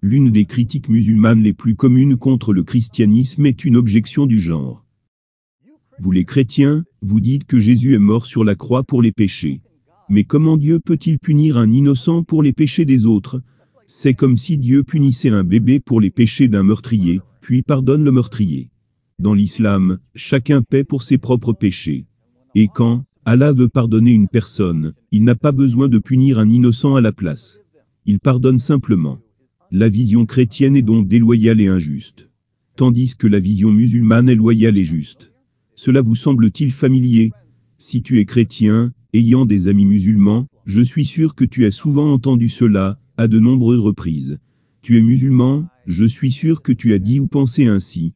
L'une des critiques musulmanes les plus communes contre le christianisme est une objection du genre. Vous les chrétiens, vous dites que Jésus est mort sur la croix pour les péchés. Mais comment Dieu peut-il punir un innocent pour les péchés des autres? C'est comme si Dieu punissait un bébé pour les péchés d'un meurtrier, puis pardonne le meurtrier. Dans l'islam, chacun paie pour ses propres péchés. Et quand Allah veut pardonner une personne, il n'a pas besoin de punir un innocent à la place. Il pardonne simplement. La vision chrétienne est donc déloyale et injuste. Tandis que la vision musulmane est loyale et juste. Cela vous semble-t-il familier? Si tu es chrétien, ayant des amis musulmans, je suis sûr que tu as souvent entendu cela, à de nombreuses reprises. Tu es musulman, je suis sûr que tu as dit ou pensé ainsi.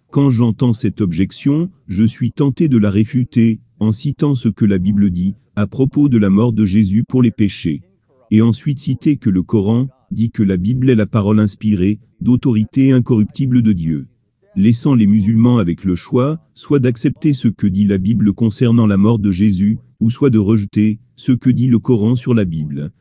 Quand j'entends cette objection, je suis tenté de la réfuter, en citant ce que la Bible dit, à propos de la mort de Jésus pour les péchés. Et ensuite citer que le Coran dit que la Bible est la parole inspirée, d'autorité incorruptible de Dieu. Laissant les musulmans avec le choix, soit d'accepter ce que dit la Bible concernant la mort de Jésus, ou soit de rejeter ce que dit le Coran sur la Bible.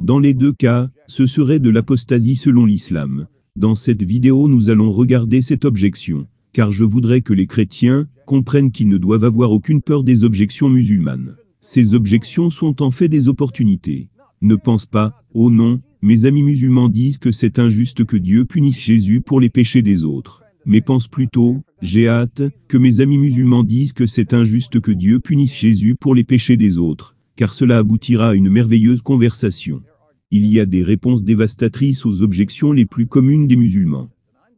Dans les deux cas, ce serait de l'apostasie selon l'islam. Dans cette vidéo, nous allons regarder cette objection, car je voudrais que les chrétiens comprennent qu'ils ne doivent avoir aucune peur des objections musulmanes. Ces objections sont en fait des opportunités. Ne pense pas, oh non, mes amis musulmans disent que c'est injuste que Dieu punisse Jésus pour les péchés des autres. Mais pense plutôt, j'ai hâte que mes amis musulmans disent que c'est injuste que Dieu punisse Jésus pour les péchés des autres, car cela aboutira à une merveilleuse conversation. Il y a des réponses dévastatrices aux objections les plus communes des musulmans.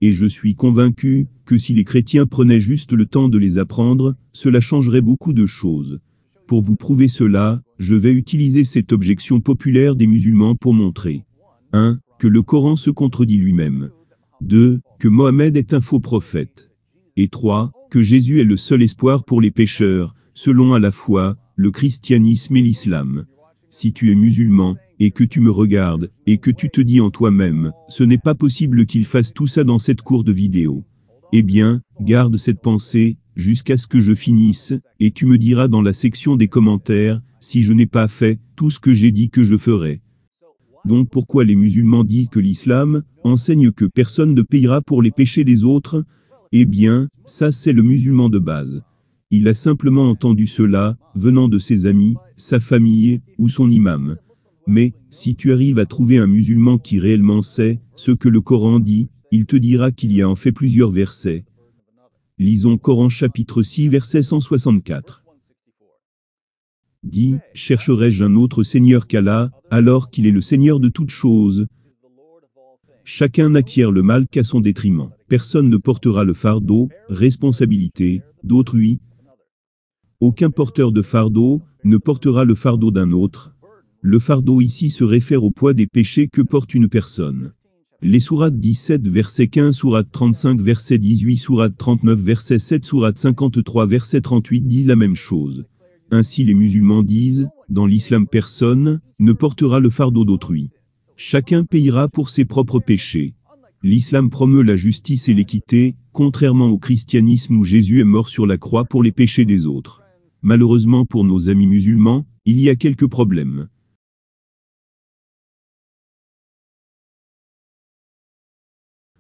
Et je suis convaincu que si les chrétiens prenaient juste le temps de les apprendre, cela changerait beaucoup de choses. Pour vous prouver cela, je vais utiliser cette objection populaire des musulmans pour montrer 1. Que le Coran se contredit lui-même. 2. Que Mohammed est un faux prophète. Et 3. Que Jésus est le seul espoir pour les pécheurs, selon à la fois le christianisme et l'islam. Si tu es musulman, et que tu me regardes, et que tu te dis en toi-même, ce n'est pas possible qu'il fasse tout ça dans cette courte vidéo. Eh bien, garde cette pensée, jusqu'à ce que je finisse, et tu me diras dans la section des commentaires, si je n'ai pas fait tout ce que j'ai dit que je ferais. Donc pourquoi les musulmans disent que l'islam enseigne que personne ne payera pour les péchés des autres? Eh bien, ça c'est le musulman de base. Il a simplement entendu cela, venant de ses amis, sa famille, ou son imam. Mais, si tu arrives à trouver un musulman qui réellement sait ce que le Coran dit, il te dira qu'il y a en fait plusieurs versets. Lisons Coran chapitre 6 verset 164. Dis, chercherai-je un autre Seigneur qu'Allah, alors qu'il est le Seigneur de toutes choses? Chacun n'acquiert le mal qu'à son détriment. Personne ne portera le fardeau, responsabilité, d'autrui. Aucun porteur de fardeau ne portera le fardeau d'un autre. Le fardeau ici se réfère au poids des péchés que porte une personne. Les sourates 17 verset 15, sourate 35 verset 18, sourate 39 verset 7, sourate 53 verset 38 disent la même chose. Ainsi les musulmans disent, dans l'islam personne ne portera le fardeau d'autrui. Chacun payera pour ses propres péchés. L'islam promeut la justice et l'équité, contrairement au christianisme où Jésus est mort sur la croix pour les péchés des autres. Malheureusement pour nos amis musulmans, il y a quelques problèmes.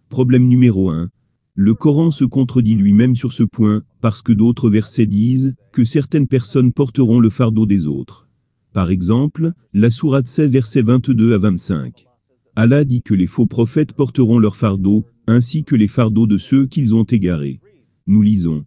Problème numéro 1. Le Coran se contredit lui-même sur ce point, parce que d'autres versets disent que certaines personnes porteront le fardeau des autres. Par exemple, la sourate 16 versets 22 à 25. Allah dit que les faux prophètes porteront leur fardeau, ainsi que les fardeaux de ceux qu'ils ont égarés. Nous lisons.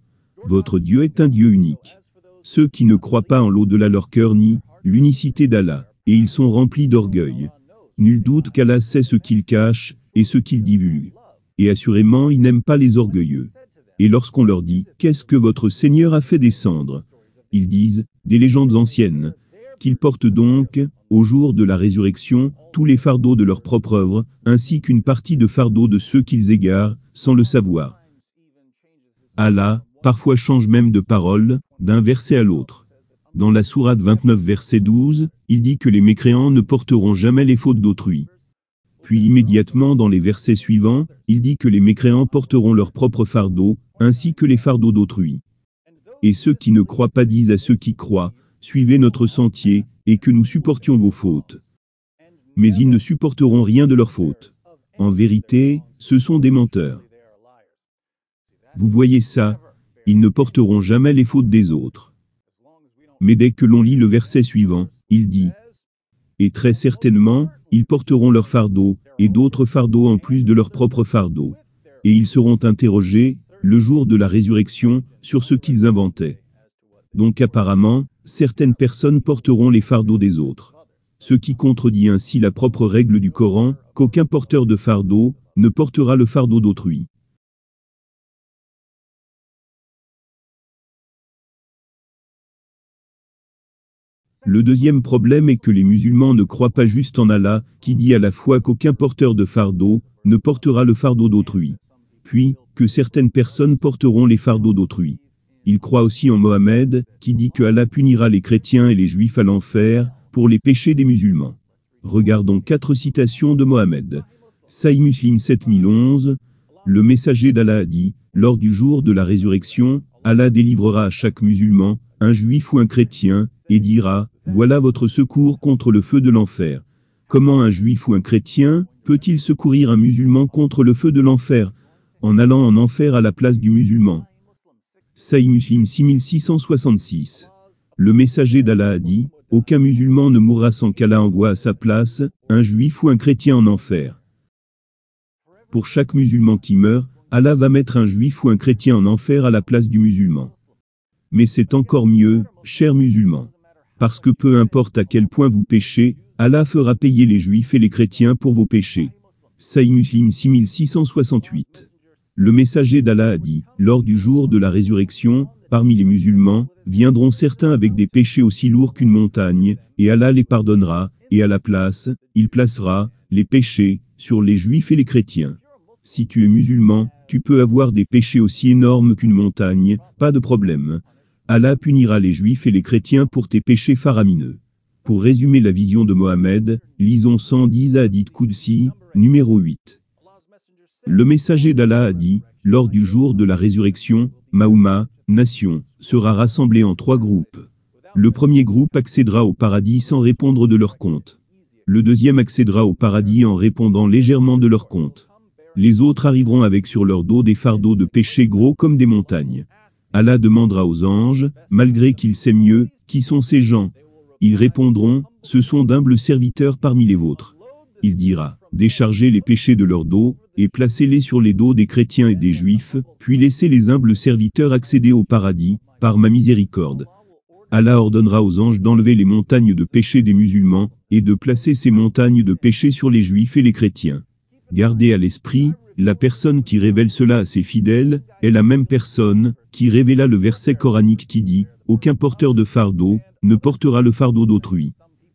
Votre Dieu est un Dieu unique. Ceux qui ne croient pas en l'au-delà leur cœur ni l'unicité d'Allah, et ils sont remplis d'orgueil. Nul doute qu'Allah sait ce qu'il cache, et ce qu'il divulgue. Et assurément il n'aime pas les orgueilleux. Et lorsqu'on leur dit, qu'est-ce que votre Seigneur a fait descendre? Ils disent, des légendes anciennes, qu'ils portent donc, au jour de la résurrection, tous les fardeaux de leur propre œuvre, ainsi qu'une partie de fardeau de ceux qu'ils égarent, sans le savoir. Allah, parfois change même de parole, d'un verset à l'autre. Dans la sourate 29 verset 12, il dit que les mécréants ne porteront jamais les fautes d'autrui. Puis immédiatement dans les versets suivants, il dit que les mécréants porteront leur propre fardeau, ainsi que les fardeaux d'autrui. Et ceux qui ne croient pas disent à ceux qui croient, suivez notre sentier, et que nous supportions vos fautes. Mais ils ne supporteront rien de leurs fautes. En vérité, ce sont des menteurs. Vous voyez ça, ils ne porteront jamais les fautes des autres. Mais dès que l'on lit le verset suivant, il dit « Et très certainement, ils porteront leur fardeau, et d'autres fardeaux en plus de leur propre fardeau. Et ils seront interrogés, le jour de la résurrection, sur ce qu'ils inventaient. » Donc apparemment, certaines personnes porteront les fardeaux des autres. Ce qui contredit ainsi la propre règle du Coran, qu'aucun porteur de fardeau ne portera le fardeau d'autrui. Le deuxième problème est que les musulmans ne croient pas juste en Allah, qui dit à la fois qu'aucun porteur de fardeau ne portera le fardeau d'autrui, puis que certaines personnes porteront les fardeaux d'autrui. Ils croient aussi en Mohammed, qui dit que Allah punira les chrétiens et les juifs à l'enfer pour les péchés des musulmans. Regardons 4 citations de Mohammed. Sahih Muslim 7011, le messager d'Allah a dit, lors du jour de la résurrection, Allah délivrera à chaque musulman, un juif ou un chrétien, et dira, voilà votre secours contre le feu de l'enfer. Comment un juif ou un chrétien peut-il secourir un musulman contre le feu de l'enfer, en allant en enfer à la place du musulman? Sahih Muslim 6666. Le messager d'Allah a dit, aucun musulman ne mourra sans qu'Allah envoie à sa place, un juif ou un chrétien en enfer. Pour chaque musulman qui meurt, Allah va mettre un juif ou un chrétien en enfer à la place du musulman. Mais c'est encore mieux, chers musulmans. Parce que peu importe à quel point vous péchez, Allah fera payer les juifs et les chrétiens pour vos péchés. Sahih Muslim 6668. Le messager d'Allah a dit, lors du jour de la résurrection, parmi les musulmans, viendront certains avec des péchés aussi lourds qu'une montagne, et Allah les pardonnera, et à la place, il placera les péchés sur les juifs et les chrétiens. Si tu es musulman, tu peux avoir des péchés aussi énormes qu'une montagne, pas de problème. Allah punira les juifs et les chrétiens pour tes péchés faramineux. Pour résumer la vision de Mohammed, lisons 110 hadith Qudsi, numéro 8. Le messager d'Allah a dit, lors du jour de la résurrection, Maouma, nation, sera rassemblée en 3 groupes. Le premier groupe accédera au paradis sans répondre de leur compte. Le deuxième accédera au paradis en répondant légèrement de leur compte. Les autres arriveront avec sur leur dos des fardeaux de péchés gros comme des montagnes. Allah demandera aux anges, malgré qu'il sait mieux, qui sont ces gens. Ils répondront, ce sont d'humbles serviteurs parmi les vôtres. Il dira, déchargez les péchés de leur dos, et placez-les sur les dos des chrétiens et des juifs, puis laissez les humbles serviteurs accéder au paradis, par ma miséricorde. Allah ordonnera aux anges d'enlever les montagnes de péché des musulmans, et de placer ces montagnes de péché sur les juifs et les chrétiens. Gardez à l'esprit, la personne qui révèle cela à ses fidèles, est la même personne, qui révéla le verset coranique qui dit, aucun porteur de fardeau, ne portera le fardeau d'autrui.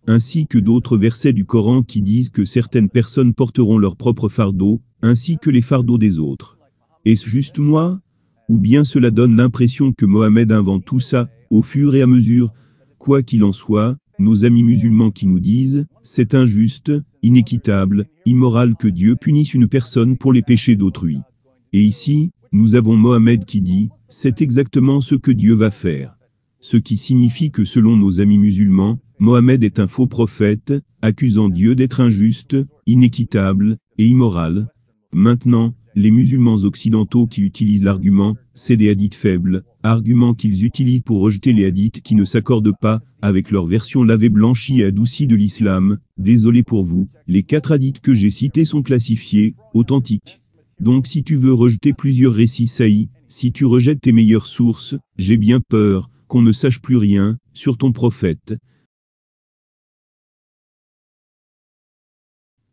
Ainsi que d'autres versets du Coran qui disent que certaines personnes porteront leur propre fardeau, ainsi que les fardeaux des autres. Est-ce juste moi? Ou bien cela donne l'impression que Mohammed invente tout ça, au fur et à mesure? Quoi qu'il en soit, nos amis musulmans qui nous disent, c'est injuste, inéquitable, immoral que Dieu punisse une personne pour les péchés d'autrui. Et ici, nous avons Mohammed qui dit, c'est exactement ce que Dieu va faire. Ce qui signifie que selon nos amis musulmans, Mohammed est un faux prophète, accusant Dieu d'être injuste, inéquitable et immoral. Maintenant, les musulmans occidentaux qui utilisent l'argument, c'est des hadiths faibles, argument qu'ils utilisent pour rejeter les hadiths qui ne s'accordent pas avec leur version lavée blanchie et adoucie de l'islam. Désolé pour vous, les 4 hadiths que j'ai cités sont classifiés, authentiques. Donc si tu veux rejeter plusieurs récits sahih, si tu rejettes tes meilleures sources, j'ai bien peur qu'on ne sache plus rien sur ton prophète.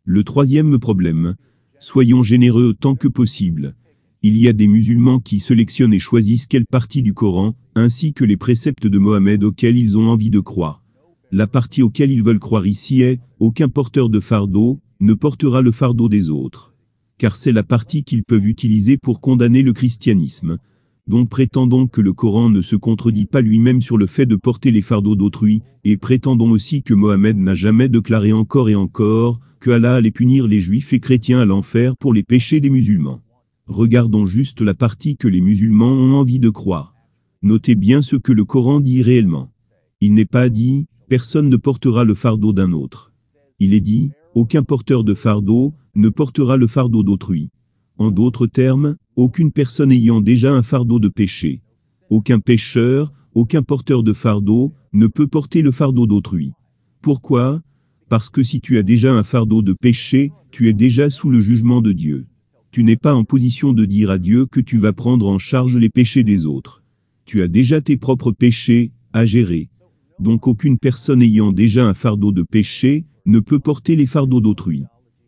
Le troisième problème. Soyons généreux autant que possible. Il y a des musulmans qui sélectionnent et choisissent quelle partie du Coran, ainsi que les préceptes de Mohammed auxquels ils ont envie de croire. La partie auquel ils veulent croire ici est, aucun porteur de fardeau ne portera le fardeau des autres. Car c'est la partie qu'ils peuvent utiliser pour condamner le christianisme. Donc prétendons que le Coran ne se contredit pas lui-même sur le fait de porter les fardeaux d'autrui, et prétendons aussi que Mohammed n'a jamais déclaré encore et encore, que Allah allait punir les juifs et chrétiens à l'enfer pour les péchés des musulmans. Regardons juste la partie que les musulmans ont envie de croire. Notez bien ce que le Coran dit réellement. Il n'est pas dit, personne ne portera le fardeau d'un autre. Il est dit, aucun porteur de fardeau ne portera le fardeau d'autrui. En d'autres termes, aucune personne ayant déjà un fardeau de péché. Aucun pécheur, aucun porteur de fardeau ne peut porter le fardeau d'autrui. Pourquoi? Parce que si tu as déjà un fardeau de péché, tu es déjà sous le jugement de Dieu. Tu n'es pas en position de dire à Dieu que tu vas prendre en charge les péchés des autres. Tu as déjà tes propres péchés à gérer. Donc aucune personne ayant déjà un fardeau de péché ne peut porter les fardeaux d'autrui.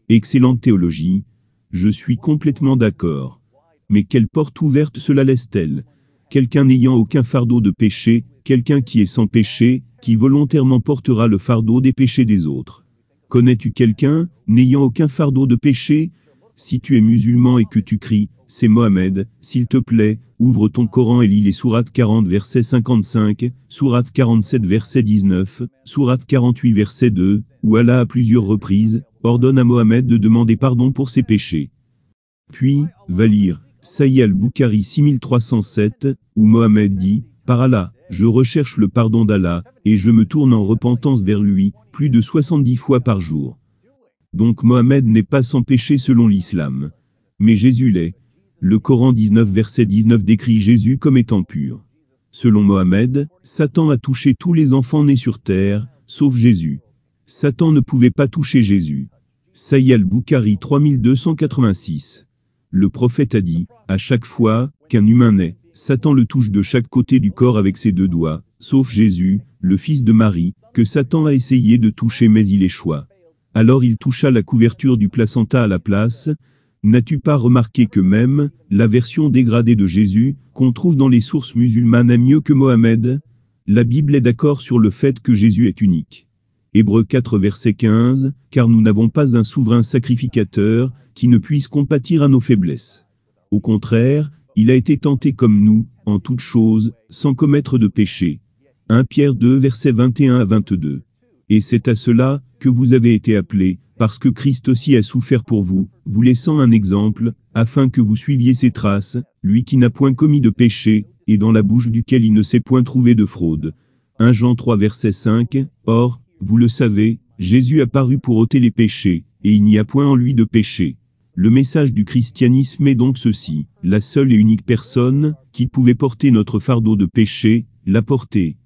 Excellente théologie. Je suis complètement d'accord. Mais quelle porte ouverte cela laisse-t-elle? Quelqu'un n'ayant aucun fardeau de péché, quelqu'un qui est sans péché, qui volontairement portera le fardeau des péchés des autres. Connais-tu quelqu'un n'ayant aucun fardeau de péché? Si tu es musulman et que tu cries, c'est Mohamed, s'il te plaît, ouvre ton Coran et lis les sourates 40 verset 55, sourate 47 verset 19, sourate 48 verset 2, où Allah à plusieurs reprises ordonne à Mohamed de demander pardon pour ses péchés. Puis, va lire Sahih al-Bukhari 6307, où Mohamed dit, par Allah, je recherche le pardon d'Allah, et je me tourne en repentance vers lui, plus de 70 fois par jour. Donc Mohamed n'est pas sans péché selon l'islam. Mais Jésus l'est. Le Coran 19 verset 19 décrit Jésus comme étant pur. Selon Mohamed, Satan a touché tous les enfants nés sur terre, sauf Jésus. Satan ne pouvait pas toucher Jésus. Sahih al-Bukhari 3286. Le prophète a dit, à chaque fois qu'un humain naît, Satan le touche de chaque côté du corps avec ses deux doigts, sauf Jésus, le fils de Marie, que Satan a essayé de toucher mais il échoua. Alors il toucha la couverture du placenta à la place. N'as-tu pas remarqué que même la version dégradée de Jésus, qu'on trouve dans les sources musulmanes, est mieux que Mohamed? La Bible est d'accord sur le fait que Jésus est unique. Hébreux 4 verset 15, car nous n'avons pas un souverain sacrificateur qui ne puisse compatir à nos faiblesses. Au contraire, il a été tenté comme nous, en toutes choses, sans commettre de péché. 1 Pierre 2 versets 21 à 22. Et c'est à cela que vous avez été appelés, parce que Christ aussi a souffert pour vous, vous laissant un exemple, afin que vous suiviez ses traces, lui qui n'a point commis de péché, et dans la bouche duquel il ne s'est point trouvé de fraude. 1 Jean 3 verset 5, or, vous le savez, Jésus a paru pour ôter les péchés, et il n'y a point en lui de péché. Le message du christianisme est donc ceci, la seule et unique personne qui pouvait porter notre fardeau de péché, l'a porté.